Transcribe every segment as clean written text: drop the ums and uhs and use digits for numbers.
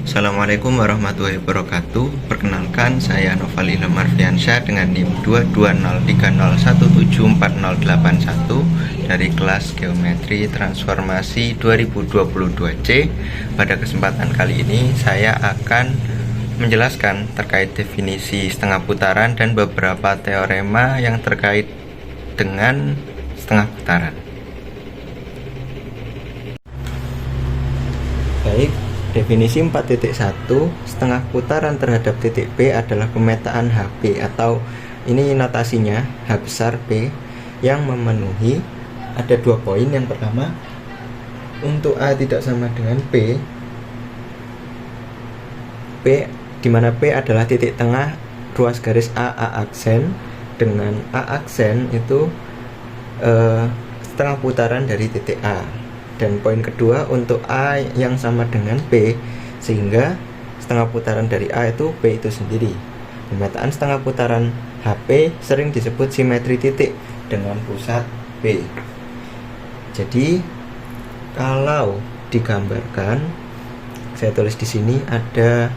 Assalamualaikum warahmatullahi wabarakatuh. Perkenalkan, saya Noval Ilham Arfiansyah dengan NIM 22030174081 dari kelas Geometri Transformasi 2022C. Pada kesempatan kali ini saya akan menjelaskan terkait definisi setengah putaran dan beberapa teorema yang terkait dengan setengah putaran. Baik, definisi 4.1, setengah putaran terhadap titik P adalah pemetaan HP, atau ini notasinya H besar P yang memenuhi ada 2 poin. Yang pertama, untuk A tidak sama dengan P di mana P adalah titik tengah ruas garis A aksen, dengan A aksen itu setengah putaran dari titik A. Dan poin kedua, untuk A yang sama dengan P, sehingga setengah putaran dari A itu P itu sendiri. Pemetaan setengah putaran HP sering disebut simetri titik dengan pusat P. Jadi kalau digambarkan, saya tulis di sini ada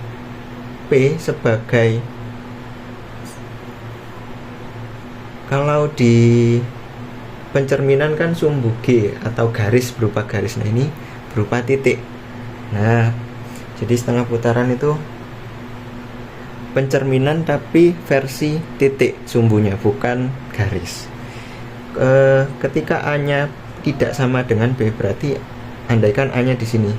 P sebagai, kalau di pencerminan kan sumbu G atau garis berupa garis, nah ini berupa titik. Nah, jadi setengah putaran itu pencerminan tapi versi titik sumbunya, bukan garis. Ketika A-nya tidak sama dengan B, berarti andaikan A-nya di sini,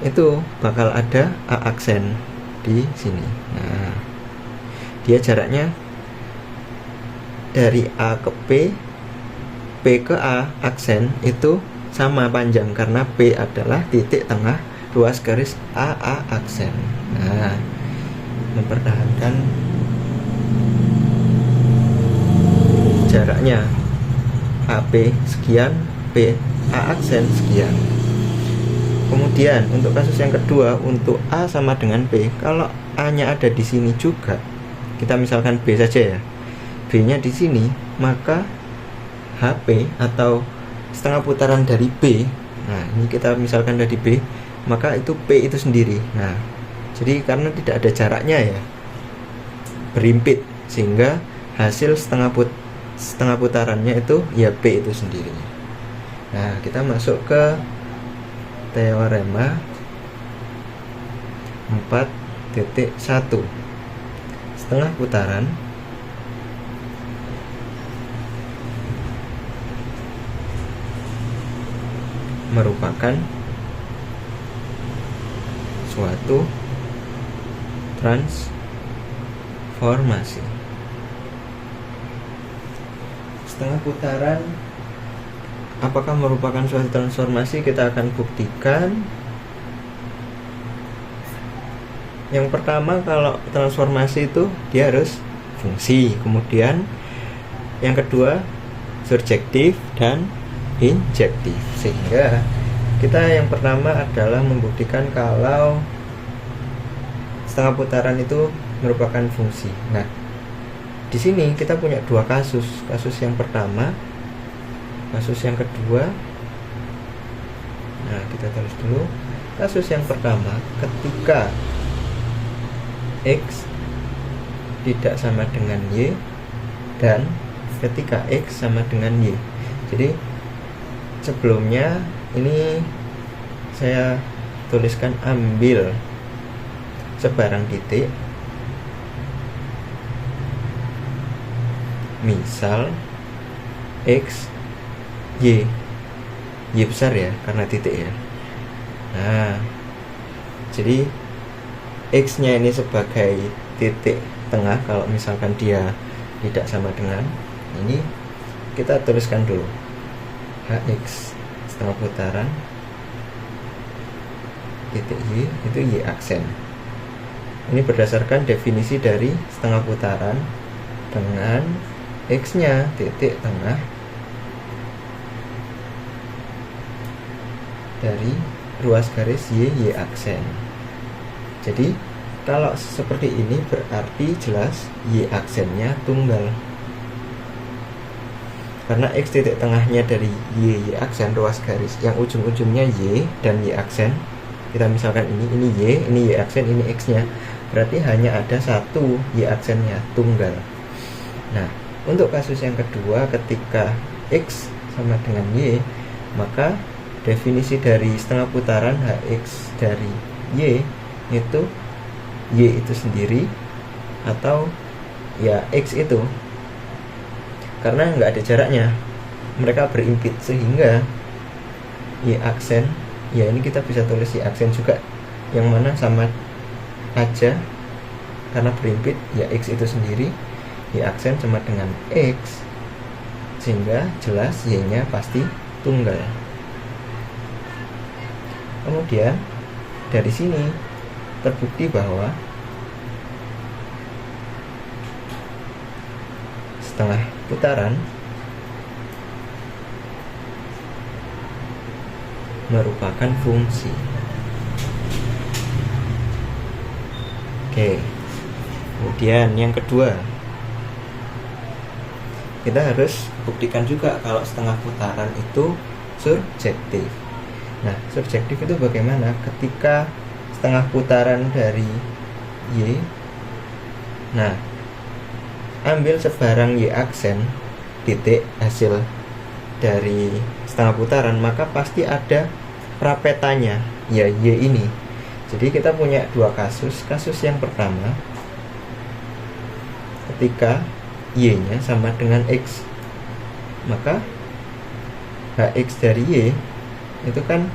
itu bakal ada A aksen di sini. Nah, dia jaraknya dari A ke P ke A aksen itu sama panjang, karena P adalah titik tengah ruas garis AA aksen. Nah, mempertahankan jaraknya AP sekian, P A aksen sekian. Kemudian untuk kasus yang kedua, untuk A sama dengan P, kalau A nya ada di sini juga, kita misalkan B saja ya, B nya di sini, maka HP atau setengah putaran dari B, nah ini kita misalkan dari B, maka itu P itu sendiri. Nah, jadi karena tidak ada jaraknya ya, berimpit, sehingga hasil setengah putarannya itu ya P itu sendiri. Nah, kita masuk ke teorema 4.1, setengah putaran merupakan suatu transformasi. Setengah putaran apakah merupakan suatu transformasi? Kita akan buktikan. Yang pertama, kalau transformasi itu dia harus fungsi, kemudian yang kedua surjektif dan injektif. Sehingga kita yang pertama adalah membuktikan kalau setengah putaran itu merupakan fungsi. Nah, di sini kita punya 2 kasus. Kasus yang pertama, kasus yang kedua. Nah, kita tulis dulu. Kasus yang pertama, ketika X tidak sama dengan Y dan ketika X sama dengan Y. Jadi sebelumnya ini saya tuliskan, ambil sebarang titik, misal X, Y besar ya karena titik ya. Nah, jadi X nya ini sebagai titik tengah kalau misalkan dia tidak sama dengan ini, kita tuliskan dulu HX setengah putaran titik Y itu Y aksen. Ini berdasarkan definisi dari setengah putaran dengan X nya titik tengah dari ruas garis Y aksen. Jadi kalau seperti ini berarti jelas Y aksennya tunggal. Karena X titik tengahnya dari Y aksen ruas garis yang ujung-ujungnya Y dan Y aksen kita misalkan ini Y aksen, ini X nya, berarti hanya ada satu Y aksennya, tunggal. Nah, untuk kasus yang kedua, ketika X sama dengan Y, maka definisi dari setengah putaran HX dari Y itu Y itu sendiri atau ya X itu, karena nggak ada jaraknya, mereka berimpit, sehingga Y aksen, ya ini kita bisa tulis Y aksen juga, yang mana sama aja karena berimpit, ya X itu sendiri, Y aksen sama dengan X, sehingga jelas Y nya pasti tunggal. Kemudian dari sini terbukti bahwa setengah putaran merupakan fungsi. Oke. Kemudian yang kedua, kita harus buktikan juga kalau setengah putaran itu surjektif. Nah, surjektif itu bagaimana? Ketika setengah putaran dari Y, nah, ambil sebarang Y aksen, titik hasil dari setengah putaran, maka pasti ada prapetanya, ya Y ini. Jadi kita punya dua kasus. Kasus yang pertama, ketika Y nya sama dengan X, maka HX dari Y itu kan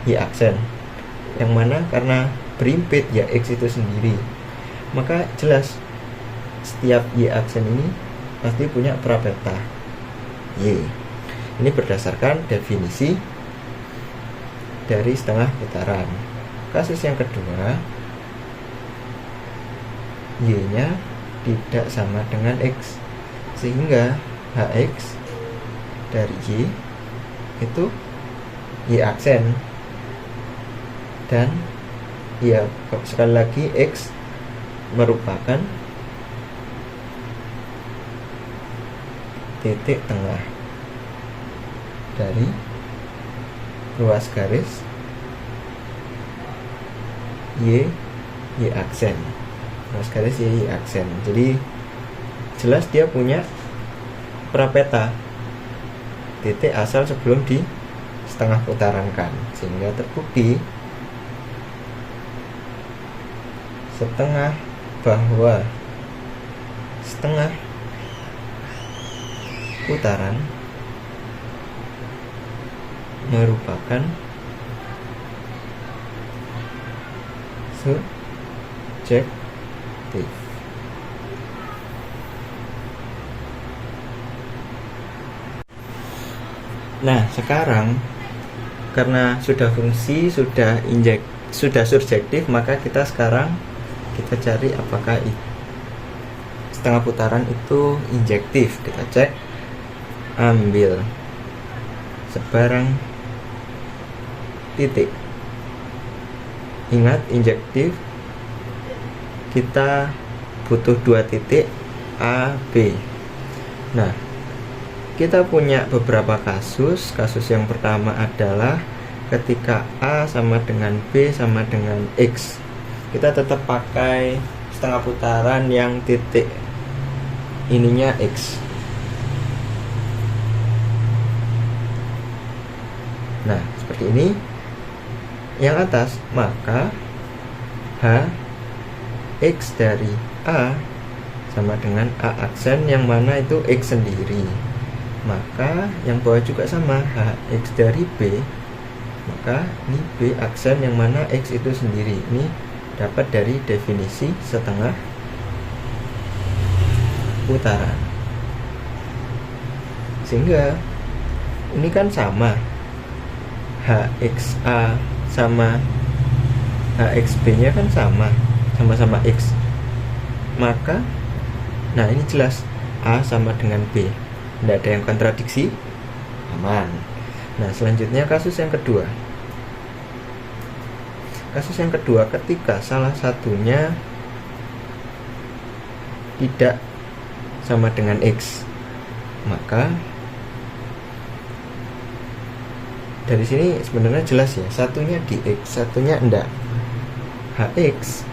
Y aksen, yang mana karena berimpit ya X itu sendiri, maka jelas setiap Y aksen ini pasti punya prapeta Y. Ini berdasarkan definisi dari setengah putaran. Kasus yang kedua, Y nya tidak sama dengan X, sehingga HX dari Y itu Y aksen, dan ya sekali lagi X merupakan titik tengah dari ruas garis Y aksen, ruas garis Y aksen. Jadi jelas dia punya prapeta titik asal sebelum di setengah putaran kan, sehingga terbukti bahwa setengah putaran merupakan surjektif. Nah, sekarang karena sudah fungsi, sudah surjektif, maka kita cari apakah setengah putaran itu injektif. Kita cek, ambil sebarang titik. Ingat, injektif kita butuh dua titik A, B. Nah, kita punya beberapa kasus. Kasus yang pertama adalah ketika A sama dengan B sama dengan X. Kita tetap pakai setengah putaran yang titik ininya X. Nah, seperti ini yang atas, maka H X dari A sama dengan A aksen, yang mana itu X sendiri. Maka yang bawah juga sama, H X dari B, maka ini B aksen, yang mana X itu sendiri. Ini dapat dari definisi setengah putaran. Sehingga ini kan sama, HXA sama HXB nya kan sama-sama X. Maka nah ini jelas A sama dengan B, tidak ada yang kontradiksi, aman. Nah, selanjutnya kasus yang kedua. Kasus yang kedua, ketika salah satunya tidak sama dengan X, maka dari sini sebenarnya jelas ya, satunya di X, satunya enggak. HX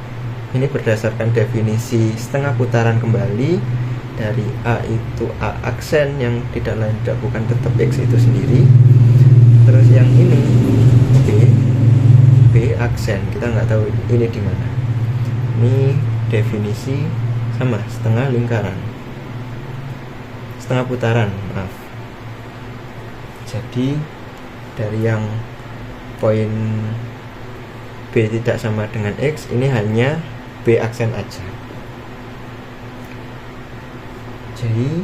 ini berdasarkan definisi setengah putaran kembali dari A itu A aksen yang tidak lain tidak bukan tetap X itu sendiri. Terus yang ini B aksen, kita nggak tahu ini di mana. Ini definisi sama setengah lingkaran, setengah putaran, maaf. Jadi dari yang poin B tidak sama dengan X, ini hanya B aksen aja. Jadi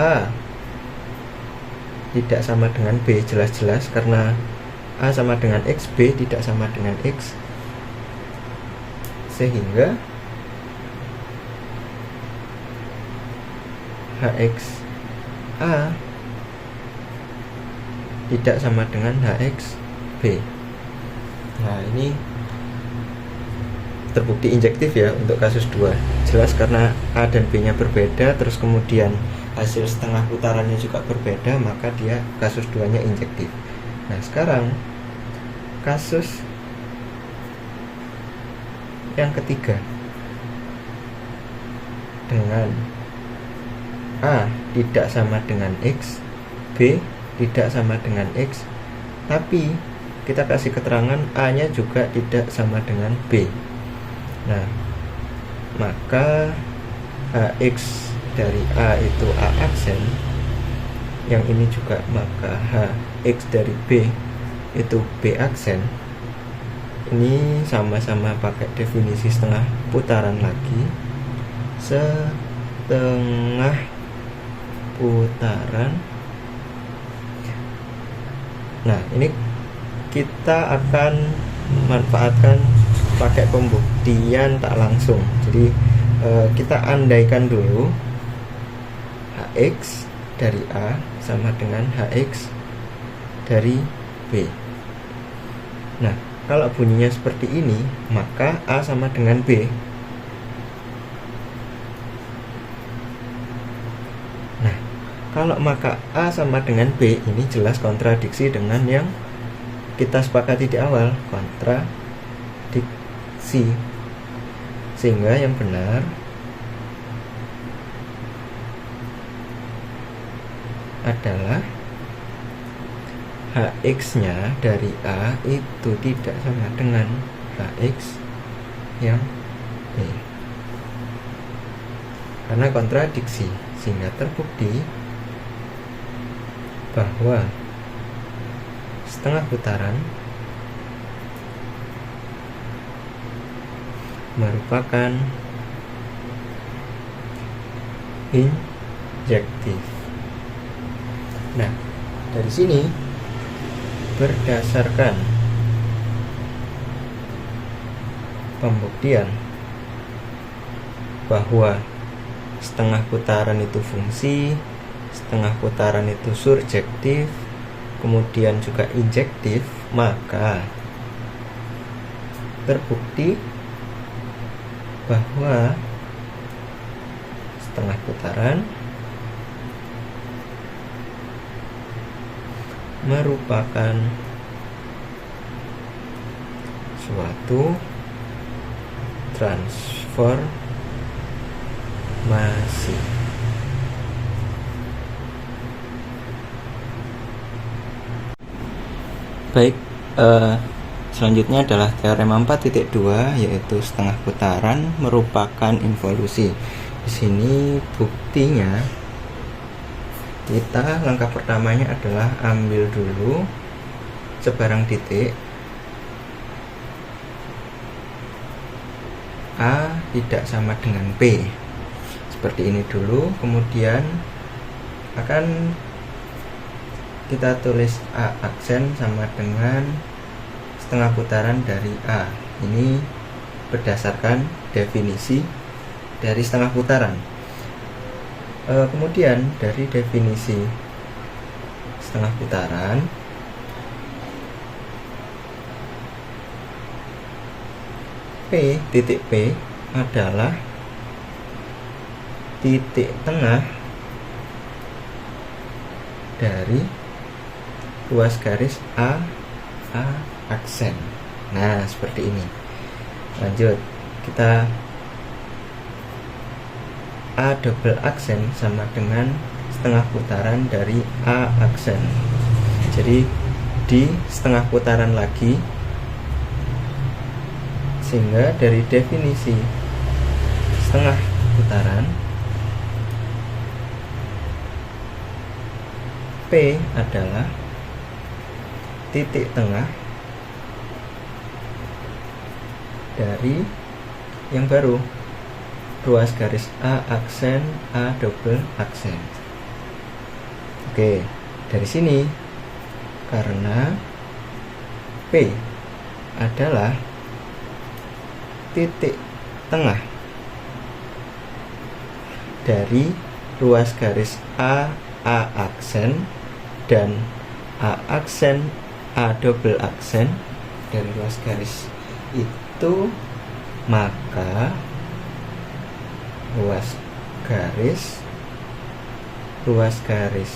A tidak sama dengan B jelas-jelas karena A sama dengan X, B tidak sama dengan X, sehingga HX A tidak sama dengan HX B. Nah, ini terbukti injektif ya untuk kasus 2. Jelas karena A dan B nya berbeda, terus kemudian hasil setengah putarannya juga berbeda, maka dia kasus 2 nya injektif. Nah, sekarang kasus yang ketiga dengan A tidak sama dengan X, B tidak sama dengan X, tapi kita kasih keterangan A nya juga tidak sama dengan B. Nah, maka HX dari A itu A aksen, yang ini juga, maka HX dari B itu B aksen. Ini sama-sama pakai definisi setengah putaran lagi, setengah putaran. Nah, ini kita akan memanfaatkan pakai pembuktian tak langsung. Jadi kita andaikan dulu HX dari A sama dengan HX dari B. Nah, kalau bunyinya seperti ini, maka A sama dengan B. Nah, kalau maka A sama dengan B, ini jelas kontradiksi dengan yang kita sepakati di awal, kontradiksi. Sehingga yang benar adalah HX-nya dari A itu tidak sama dengan HX yang B. Karena kontradiksi, sehingga terbukti bahwa setengah putaran merupakan injektif. Nah, dari sini berdasarkan pembuktian bahwa setengah putaran itu fungsi, setengah putaran itu surjektif, kemudian juga injektif, maka terbukti bahwa setengah putaran merupakan suatu transformasi. Baik, selanjutnya adalah teorema 4.2, yaitu setengah putaran merupakan involusi. Di sini buktinya, kita langkah pertamanya adalah ambil dulu sebarang titik A tidak sama dengan B, seperti ini dulu. Kemudian akan kita tulis A aksen sama dengan setengah putaran dari A. Ini berdasarkan definisi dari setengah putaran. Kemudian dari definisi setengah putaran, titik P adalah titik tengah dari ruas garis A aksen. Nah, seperti ini. Lanjut, kita A double aksen sama dengan setengah putaran dari A aksen. Jadi di setengah putaran lagi, sehingga dari definisi setengah putaran P adalah titik tengah dari yang baru, ruas garis A aksen A double aksen. Oke, dari sini karena P adalah titik tengah dari ruas garis A aksen dan A aksen A double aksen dari ruas garis itu, maka ruas garis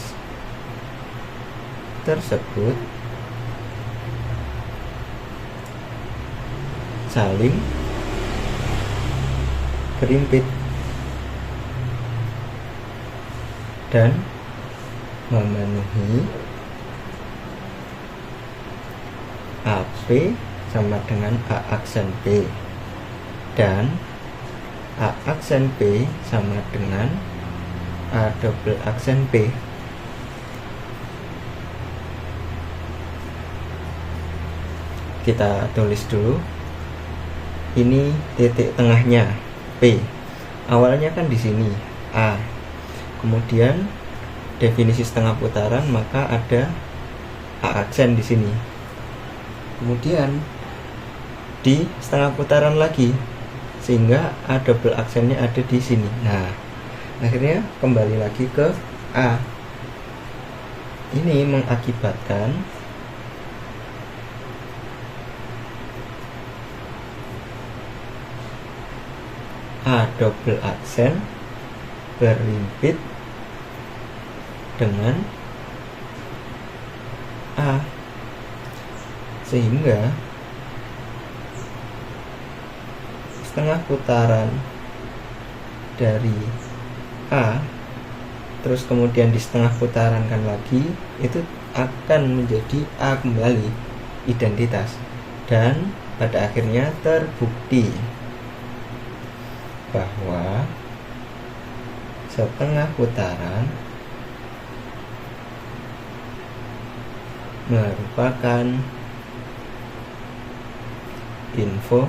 tersebut saling berhimpit dan memenuhi AP sama dengan A aksen P, dan A aksen P sama dengan A double aksen P. Kita tulis dulu. Ini titik tengahnya P. Awalnya kan di sini A. Kemudian definisi setengah putaran, maka ada A aksen di sini. Kemudian di setengah putaran lagi, sehingga A double aksennya ada di sini. Nah, akhirnya kembali lagi ke A. Ini mengakibatkan A double aksen berhimpit dengan A, sehingga setengah putaran dari A terus kemudian di setengah putaran kan lagi, itu akan menjadi A kembali, identitas, dan pada akhirnya terbukti bahwa setengah putaran merupakan involusi.